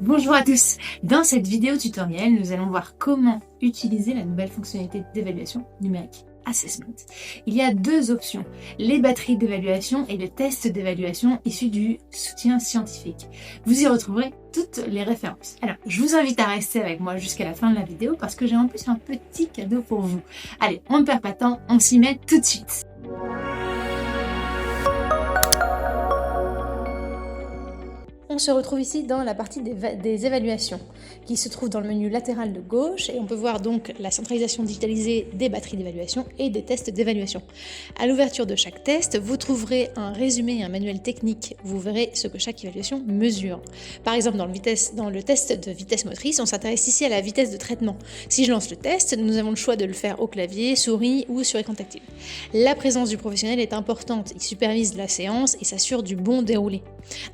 Bonjour à tous. Dans cette vidéo tutoriel, nous allons voir comment utiliser la nouvelle fonctionnalité d'évaluation numérique Assessment. Il y a deux options, les batteries d'évaluation et le test d'évaluation issus du soutien scientifique. Vous y retrouverez toutes les références. Alors, je vous invite à rester avec moi jusqu'à la fin de la vidéo parce que j'ai en plus un petit cadeau pour vous. Allez, on ne perd pas de temps, on s'y met tout de suite. On se retrouve ici dans la partie des évaluations qui se trouve dans le menu latéral de gauche et on peut voir donc la centralisation digitalisée des batteries d'évaluation et des tests d'évaluation. À l'ouverture de chaque test, vous trouverez un résumé et un manuel technique. Vous verrez ce que chaque évaluation mesure. Par exemple, dans le test de vitesse motrice, on s'intéresse ici à la vitesse de traitement. Si je lance le test, nous avons le choix de le faire au clavier, souris ou sur écran tactile. La présence du professionnel est importante. Il supervise la séance et s'assure du bon déroulé.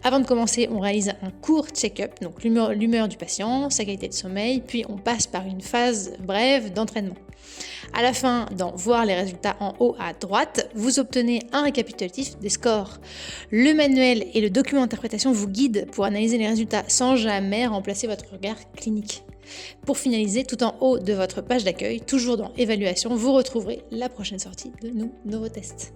Avant de commencer, on réalise un court check-up, donc l'humeur du patient, sa qualité de sommeil, puis on passe par une phase brève d'entraînement. À la fin, dans Voir les résultats en haut à droite, vous obtenez un récapitulatif des scores. Le manuel et le document d'interprétation vous guident pour analyser les résultats sans jamais remplacer votre regard clinique. Pour finaliser, tout en haut de votre page d'accueil, toujours dans Évaluation, vous retrouverez la prochaine sortie de nos nouveaux tests.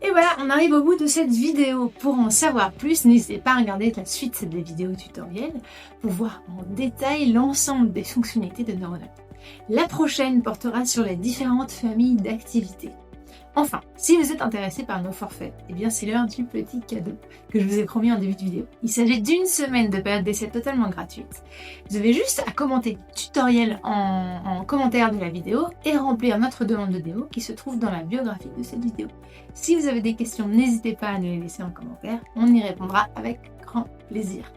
Et voilà, on arrive au bout de cette vidéo. Pour en savoir plus, n'hésitez pas à regarder la suite des vidéos tutoriels pour voir en détail l'ensemble des fonctionnalités de Neuronome. La prochaine portera sur les différentes familles d'activités. Enfin, si vous êtes intéressé par nos forfaits, eh bien c'est l'heure du petit cadeau que je vous ai promis en début de vidéo. Il s'agit d'une semaine de période d'essai totalement gratuite. Vous avez juste à commenter tutoriel en commentaire de la vidéo et remplir notre demande de démo qui se trouve dans la biographie de cette vidéo. Si vous avez des questions, n'hésitez pas à nous les laisser en commentaire, on y répondra avec grand plaisir.